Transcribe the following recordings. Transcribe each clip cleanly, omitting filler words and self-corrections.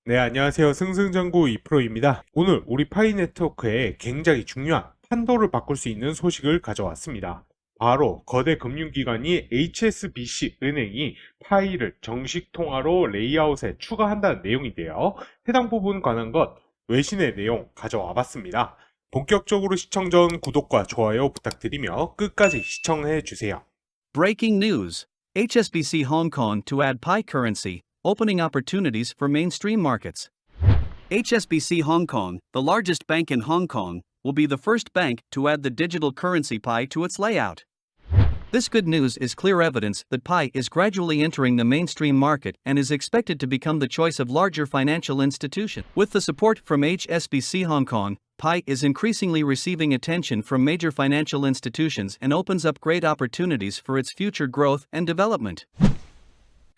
네, 안녕하세요. 승승장구 이프로입니다. 오늘 우리 파이 네트워크에 굉장히 중요한 판도를 바꿀 수 있는 소식을 가져왔습니다. 바로 거대 금융기관이 HSBC 은행이 파이를 정식 통화로 레이아웃에 추가한다는 내용인데요. 해당 부분 관한 것 외신의 내용 가져와 봤습니다. 본격적으로 시청 전 구독과 좋아요 부탁드리며 끝까지 시청해 주세요. Breaking news: HSBC Hong Kong to add Pi currency, opening opportunities for mainstream markets. HSBC Hong Kong, the largest bank in Hong Kong, will be the first bank to add the digital currency Pi to its layout. This good news is clear evidence that Pi is gradually entering the mainstream market and is expected to become the choice of larger financial institutions. With the support from HSBC Hong Kong, Pi is increasingly receiving attention from major financial institutions and opens up great opportunities for its future growth and development.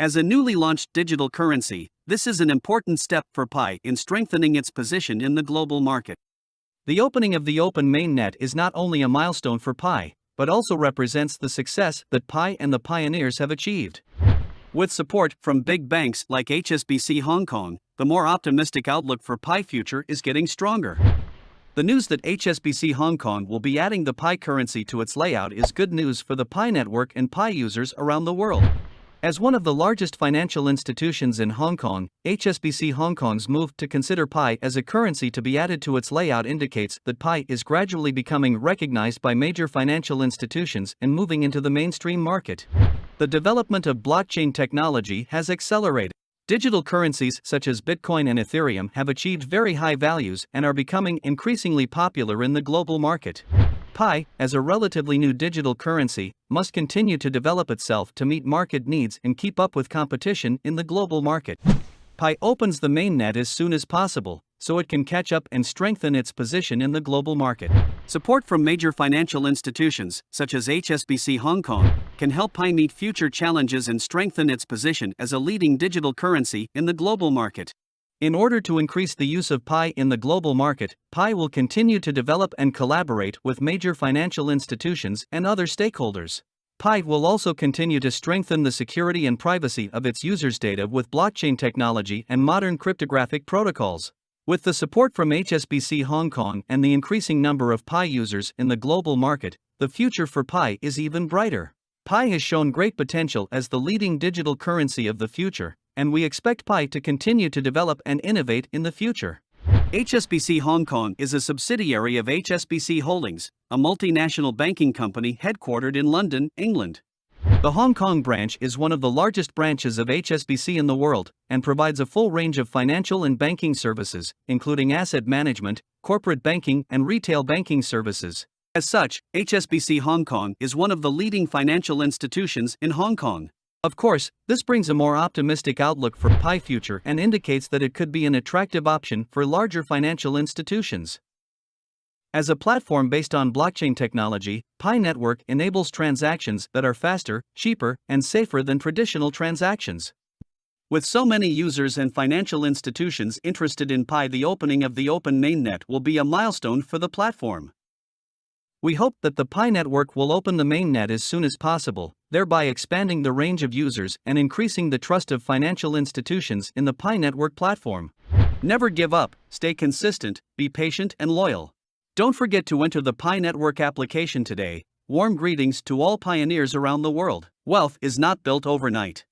As a newly launched digital currency, this is an important step for Pi in strengthening its position in the global market. The opening of the open mainnet is not only a milestone for Pi, but also represents the success that Pi and the pioneers have achieved. With support from big banks like HSBC Hong Kong, the more optimistic outlook for Pi future is getting stronger. The news that HSBC Hong Kong will be adding the Pi currency to its layout is good news for the Pi network and Pi users around the world. As one of the largest financial institutions in Hong Kong, HSBC Hong Kong's move to consider Pi as a currency to be added to its layout indicates that Pi is gradually becoming recognized by major financial institutions and moving into the mainstream market. The development of blockchain technology has accelerated. Digital currencies such as Bitcoin and Ethereum have achieved very high values and are becoming increasingly popular in the global market. Pi, as a relatively new digital currency, must continue to develop itself to meet market needs and keep up with competition in the global market. Pi opens the mainnet as soon as possible, so it can catch up and strengthen its position in the global market. Support from major financial institutions, such as HSBC Hong Kong, can help Pi meet future challenges and strengthen its position as a leading digital currency in the global market. In order to increase the use of Pi in the global market, Pi will continue to develop and collaborate with major financial institutions and other stakeholders. Pi will also continue to strengthen the security and privacy of its users' data with blockchain technology and modern cryptographic protocols. With the support from HSBC Hong Kong and the increasing number of Pi users in the global market, the future for Pi is even brighter. Pi has shown great potential as the leading digital currency of the future, and we expect Pi to continue to develop and innovate in the future. HSBC Hong Kong is a subsidiary of HSBC Holdings, a multinational banking company headquartered in London, England. The Hong Kong branch is one of the largest branches of HSBC in the world and provides a full range of financial and banking services, including asset management, corporate banking, and retail banking services. As such, HSBC Hong Kong is one of the leading financial institutions in Hong Kong. Of course, this brings a more optimistic outlook for Pi future and indicates that it could be an attractive option for larger financial institutions. As a platform based on blockchain technology, Pi Network enables transactions that are faster, cheaper, and safer than traditional transactions. With so many users and financial institutions interested in Pi, the opening of the open mainnet will be a milestone for the platform. We hope that the Pi network will open the mainnet as soon as possible, thereby expanding the range of users and increasing the trust of financial institutions in the Pi network platform. Never give up, stay consistent, be patient and loyal. Don't forget to enter the Pi network application today. Warm greetings to all pioneers around the world. Wealth is not built overnight.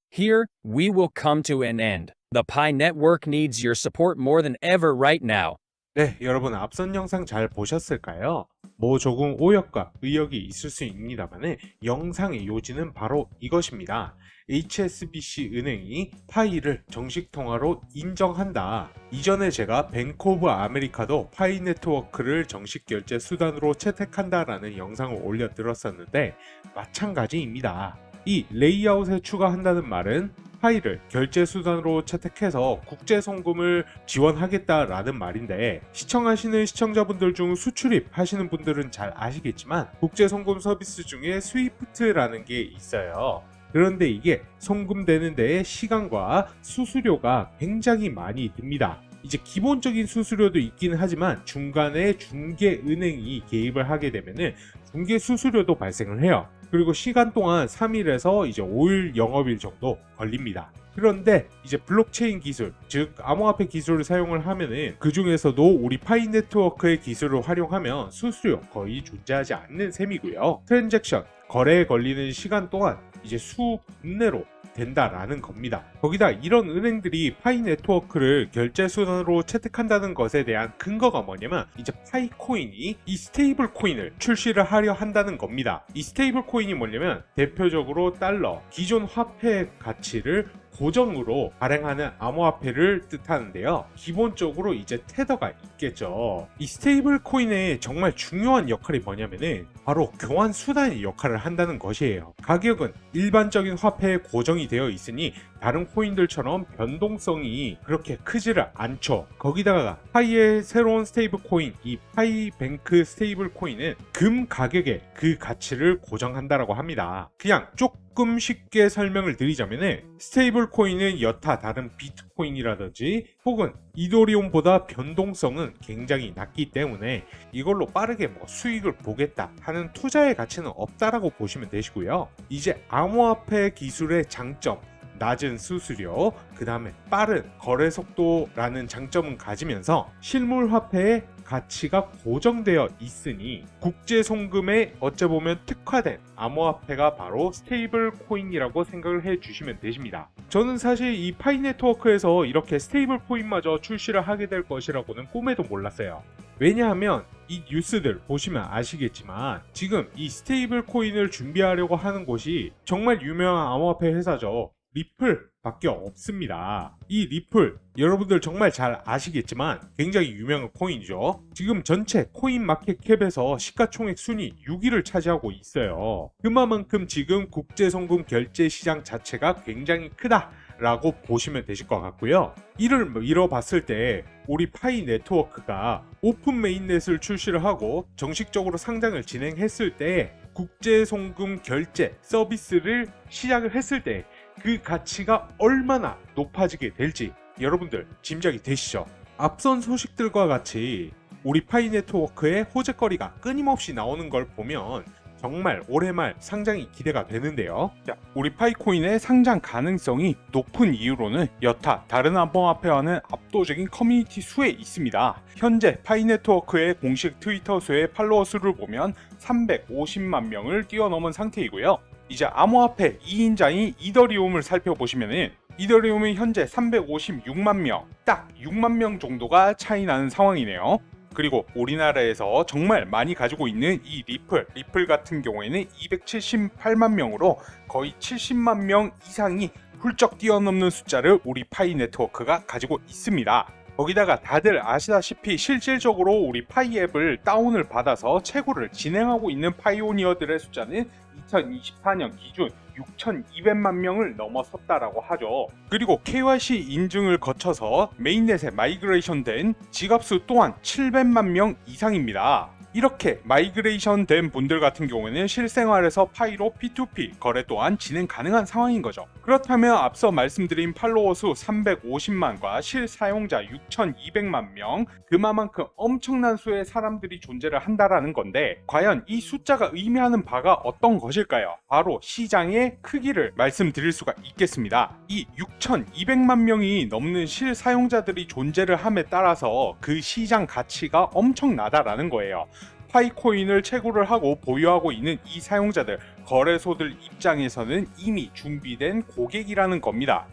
Here, we will come to an end. The Pi network needs your support more than ever right now. 네, 여러분 앞선 영상 잘 보셨을까요? 뭐 조금 오역과 의역이 있을 수 있습니다만 영상의 요지는 바로 이것입니다. HSBC 은행이 파이를 정식 통화로 인정한다. 이전에 제가 뱅크 오브 아메리카도 파이 네트워크를 정식 결제 수단으로 채택한다라는 영상을 올려드렸었는데 마찬가지입니다. 이 레이아웃에 추가한다는 말은 파이를 결제 수단으로 채택해서 국제 송금을 지원하겠다라는 말인데, 시청하시는 시청자분들 중 수출입 하시는 분들은 잘 아시겠지만 국제 송금 서비스 중에 스위프트라는 게 있어요. 그런데 이게 송금되는 데에 시간과 수수료가 굉장히 많이 듭니다. 이제 기본적인 수수료도 있긴 하지만 중간에 중개은행이 개입을 하게 되면은 중개 수수료도 발생을 해요. 그리고 시간 동안 3일에서 이제 5일 영업일 정도 걸립니다. 그런데 이제 블록체인 기술, 즉 암호화폐 기술을 사용을 하면은 그 중에서도 우리 파이 네트워크의 기술을 활용하면 수수료 거의 존재하지 않는 셈이고요. 트랜잭션, 거래에 걸리는 시간 또한 이제 수분 내로 된다라는 겁니다. 거기다 이런 은행들이 파이 네트워크를 결제 수단으로 채택한다는 것에 대한 근거가 뭐냐면 이제 파이 코인이 이 스테이블 코인을 출시를 하려 한다는 겁니다. 이 스테이블 코인이 뭐냐면 대표적으로 달러, 기존 화폐의 가치를 고정으로 발행하는 암호화폐를 뜻하는데요. 기본적으로 이제 테더가 있겠죠. 이 스테이블 코인의 정말 중요한 역할이 뭐냐면은 바로 교환 수단의 역할을 한다는 것이에요. 가격은 일반적인 화폐에 고정이 되어 있으니 다른 코인들처럼 변동성이 그렇게 크지를 않죠. 거기다가 파이의 새로운 스테이블 코인, 이 파이뱅크 스테이블 코인은 금 가격에 그 가치를 고정한다라고 합니다. 그냥 조금 쉽게 설명을 드리자면 스테이블 코인은 여타 다른 비트코인이라든지 혹은 이더리움보다 변동성은 굉장히 낮기 때문에 이걸로 빠르게 수익을 보겠다 하는 투자의 가치는 없다라고 보시면 되시고요. 이제 암호화폐 기술의 장점, 낮은 수수료, 그 다음에 빠른 거래 속도라는 장점은 가지면서 실물 화폐의 가치가 고정되어 있으니 국제 송금에 어찌 보면 특화된 암호화폐가 바로 스테이블 코인이라고 생각을 해 주시면 되십니다. 저는 사실 이 파이 네트워크에서 이렇게 스테이블 코인마저 출시를 하게 될 것이라고는 꿈에도 몰랐어요. 왜냐하면 이 뉴스들 보시면 아시겠지만 지금 이 스테이블 코인을 준비하려고 하는 곳이 정말 유명한 암호화폐 회사죠. 리플 밖에 없습니다. 이 리플 여러분들 정말 잘 아시겠지만 굉장히 유명한 코인이죠. 지금 전체 코인 마켓캡에서 시가총액 순위 6위를 차지하고 있어요. 그만큼 지금 국제송금 결제 시장 자체가 굉장히 크다라고 보시면 되실 것 같고요. 이를 잃어봤을 때 우리 파이 네트워크가 오픈 메인넷을 출시를 하고 정식적으로 상장을 진행했을 때 국제송금 결제 서비스를 시작을 했을 때 그 가치가 얼마나 높아지게 될지 여러분들 짐작이 되시죠? 앞선 소식들과 같이 우리 파이 네트워크의 호재거리가 끊임없이 나오는 걸 보면 정말 올해 말 상장이 기대가 되는데요. 자, 우리 파이코인의 상장 가능성이 높은 이유로는 여타 다른 암호화폐와는 압도적인 커뮤니티 수에 있습니다. 현재 파이 네트워크의 공식 트위터 수의 팔로워 수를 보면 350만 명을 뛰어넘은 상태이고요. 이제 암호화폐 2인자인 이더리움을 살펴보시면은 이더리움이 현재 356만 명, 딱 6만 명 정도가 차이 나는 상황이네요. 그리고 우리나라에서 정말 많이 가지고 있는 이 리플 같은 경우에는 278만 명으로 거의 70만 명 이상이 훌쩍 뛰어넘는 숫자를 우리 파이 네트워크가 가지고 있습니다. 거기다가 다들 아시다시피 실질적으로 우리 파이 앱을 다운을 받아서 채굴을 진행하고 있는 파이오니어들의 숫자는 2024년 기준 6,200만 명을 넘어섰다라고 하죠. 그리고 KYC 인증을 거쳐서 메인넷에 마이그레이션 된 지갑수 또한 700만 명 이상입니다. 이렇게 마이그레이션 된 분들 같은 경우에는 실생활에서 파이로 P2P 거래 또한 진행 가능한 상황인 거죠. 그렇다면 앞서 말씀드린 팔로워 수 350만과 실사용자 6,200만 명, 그만큼 엄청난 수의 사람들이 존재를 한다라는 건데 과연 이 숫자가 의미하는 바가 어떤 것일까요? 바로 시장의 크기를 말씀드릴 수가 있겠습니다. 이 6,200만 명이 넘는 실사용자들이 존재를 함에 따라서 그 시장 가치가 엄청나다라는 거예요. 파이코인을 채굴을 하고 보유하고 있는 이 사용자들, 거래소들 입장에서는 이미 준비된 고객이라는 겁니다.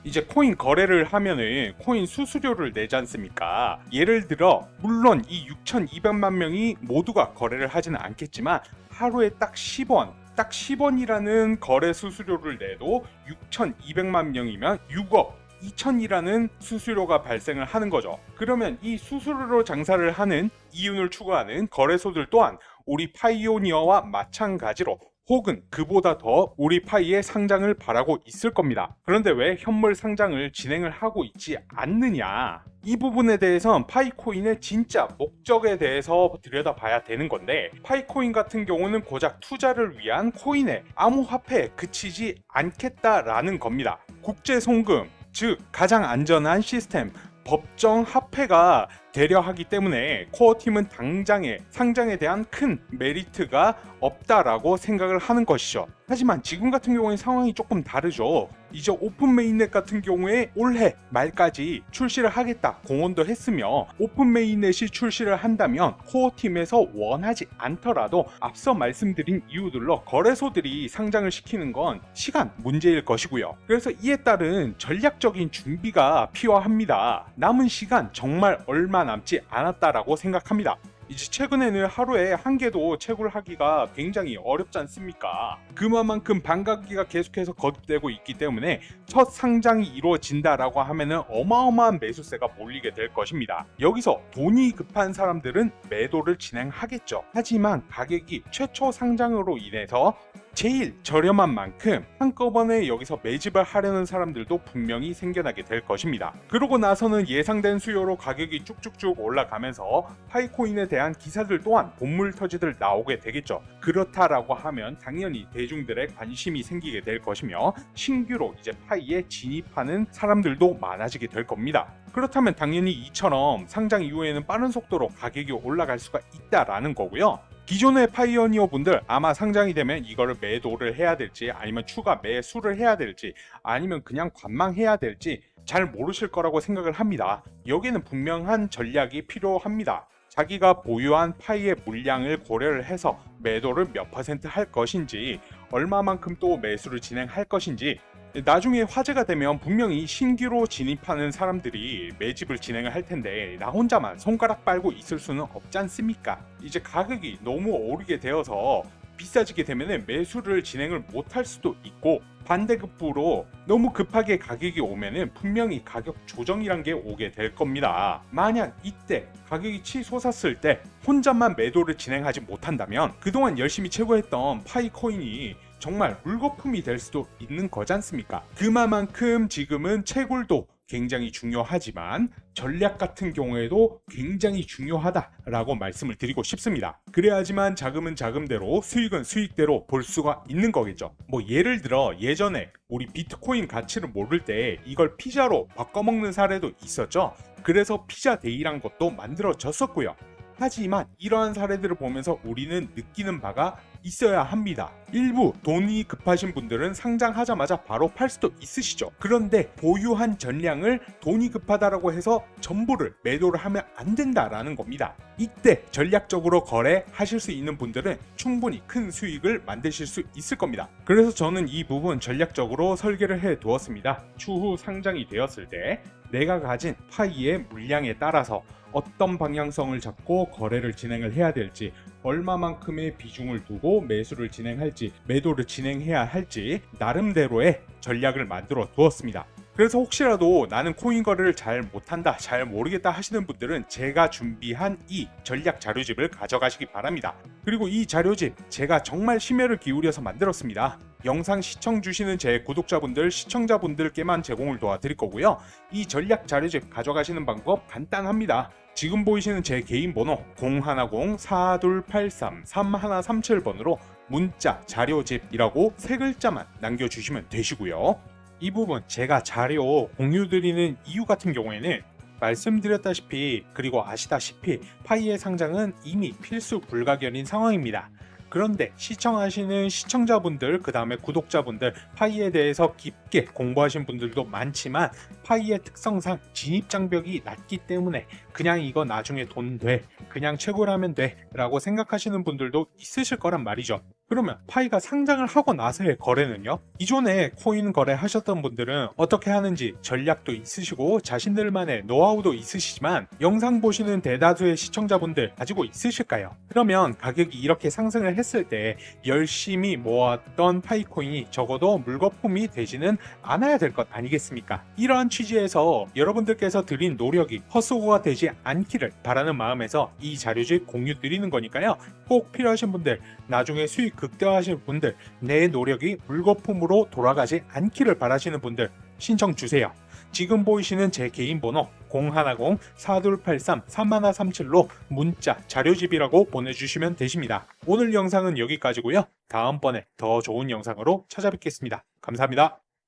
이제 코인 거래를 하면은 코인 수수료를 내지 않습니까? 예를 들어 물론 이 6,200만 명이 모두가 거래를 하지는 않겠지만 하루에 딱 10원이라는 거래 수수료를 내도 6,200만 명이면 6억 2천이라는 수수료가 발생을 하는 거죠. 그러면 이 수수료로 장사를 하는 이윤을 추구하는 거래소들 또한 우리 파이오니어와 마찬가지로 혹은 그보다 더 우리 파이의 상장을 바라고 있을 겁니다. 그런데 왜 현물 상장을 진행을 하고 있지 않느냐? 이 부분에 대해선 파이코인의 진짜 목적에 대해서 들여다봐야 되는 건데 파이코인 같은 경우는 고작 투자를 위한 코인의 암호화폐에 그치지 않겠다라는 겁니다. 국제 송금, 즉 가장 안전한 시스템, 법정 화폐가 되려하기 때문에 코어팀은 당장의 상장에 대한 큰 메리트가 없다라고 생각을 하는 것이죠. 하지만 지금 같은 경우에 상황이 조금 다르죠. 이제 오픈 메인넷 같은 경우에 올해 말까지 출시를 하겠다 공언도 했으며, 오픈 메인넷이 출시를 한다면 코어팀에서 원하지 않더라도 앞서 말씀드린 이유들로 거래소들이 상장을 시키는 건 시간 문제일 것이고요. 그래서 이에 따른 전략적인 준비가 필요합니다. 남은 시간 정말 얼마 남지 않았다라고 생각합니다. 이제 최근에는 하루에 한 개도 채굴 하기가 굉장히 어렵지 않습니까? 그만큼 반감기가 계속해서 거듭되고 있기 때문에 첫 상장이 이루어진다라고 하면은 어마어마한 매수세가 몰리게 될 것입니다. 여기서 돈이 급한 사람들은 매도를 진행하겠죠. 하지만 가격이 최초 상장으로 인해서 제일 저렴한 만큼 한꺼번에 여기서 매집을 하려는 사람들도 분명히 생겨나게 될 것입니다. 그러고 나서는 예상된 수요로 가격이 쭉쭉쭉 올라가면서 파이코인에 대한 기사들 또한 본물터지들 나오게 되겠죠. 그렇다라고 하면 당연히 대중들의 관심이 생기게 될 것이며, 신규로 이제 파이에 진입하는 사람들도 많아지게 될 겁니다. 그렇다면 당연히 이처럼 상장 이후에는 빠른 속도로 가격이 올라갈 수가 있다라는 거고요. 기존의 파이오니어 분들 아마 상장이 되면 이거를 매도를 해야 될지, 아니면 추가 매수를 해야 될지, 아니면 그냥 관망해야 될지 잘 모르실 거라고 생각을 합니다. 여기는 분명한 전략이 필요합니다. 자기가 보유한 파이의 물량을 고려를 해서 매도를 몇 % 할 것인지, 얼마만큼 또 매수를 진행할 것인지, 나중에 화제가 되면 분명히 신규로 진입하는 사람들이 매집을 진행을 할 텐데 나 혼자만 손가락 빨고 있을 수는 없지 않습니까? 이제 가격이 너무 오르게 되어서 비싸지게 되면 매수를 진행을 못할 수도 있고, 반대급부로 너무 급하게 가격이 오면은 분명히 가격 조정이란 게 오게 될 겁니다. 만약 이때 가격이 치솟았을 때 혼자만 매도를 진행하지 못한다면 그동안 열심히 채굴했던 파이코인이 정말 물거품이 될 수도 있는 거지 않습니까? 그만큼 지금은 채굴도 굉장히 중요하지만 전략 같은 경우에도 굉장히 중요하다라고 말씀을 드리고 싶습니다. 그래야지만 자금은 자금대로 수익은 수익대로 볼 수가 있는 거겠죠. 뭐 예를 들어 예전에 우리 비트코인 가치를 모를 때 이걸 피자로 바꿔먹는 사례도 있었죠. 그래서 피자데이란 것도 만들어졌었고요. 하지만 이러한 사례들을 보면서 우리는 느끼는 바가 있어야 합니다. 일부 돈이 급하신 분들은 상장하자마자 바로 팔 수도 있으시죠. 그런데 보유한 전량을 돈이 급하다라고 해서 전부를 매도를 하면 안 된다라는 겁니다. 이때 전략적으로 거래하실 수 있는 분들은 충분히 큰 수익을 만드실 수 있을 겁니다. 그래서 저는 이 부분 전략적으로 설계를 해 두었습니다. 추후 상장이 되었을 때 내가 가진 파이의 물량에 따라서 어떤 방향성을 잡고 거래를 진행을 해야 될지, 얼마만큼의 비중을 두고 매수를 진행할지, 매도를 진행해야 할지 나름대로의 전략을 만들어 두었습니다. 그래서 혹시라도 나는 코인 거래를 잘 못한다, 잘 모르겠다 하시는 분들은 제가 준비한 이 전략 자료집을 가져가시기 바랍니다. 그리고 이 자료집 제가 정말 심혈을 기울여서 만들었습니다. 영상 시청 주시는 제 구독자분들, 시청자분들께만 제공을 도와드릴 거고요. 이 전략 자료집 가져가시는 방법 간단합니다. 지금 보이시는 제 개인 번호 010-4283-3137번으로 문자 자료집이라고 3글자만 남겨주시면 되시고요. 이 부분 제가 자료 공유드리는 이유 같은 경우에는 말씀드렸다시피, 그리고 아시다시피 파이의 상장은 이미 필수 불가결인 상황입니다. 그런데 시청하시는 시청자분들, 그 다음에 구독자분들, 파이에 대해서 깊게 공부하신 분들도 많지만 파이의 특성상 진입장벽이 낮기 때문에 그냥 이거 나중에 돈 돼, 그냥 채굴하면 돼 라고 생각하시는 분들도 있으실 거란 말이죠. 그러면 파이가 상장을 하고 나서의 거래는요? 기존에 코인 거래 하셨던 분들은 어떻게 하는지 전략도 있으시고 자신들만의 노하우도 있으시지만 영상 보시는 대다수의 시청자분들 가지고 있으실까요? 그러면 가격이 이렇게 상승을 했을 때 열심히 모았던 파이코인이 적어도 물거품이 되지는 않아야 될 것 아니겠습니까? 이러한 취지에서 여러분들께서 드린 노력이 헛수고가 되지 않기를 바라는 마음에서 이 자료집 공유 드리는 거니까요. 꼭 필요하신 분들, 나중에 수익 극대화하실 분들, 내 노력이 물거품으로 돌아가지 않기를 바라시는 분들 신청 주세요. 지금 보이시는 제 개인 번호 010-4283-3137로 문자 자료집이라고 보내주시면 되십니다. 오늘 영상은 여기까지고요. 다음번에 더 좋은 영상으로 찾아뵙겠습니다. 감사합니다.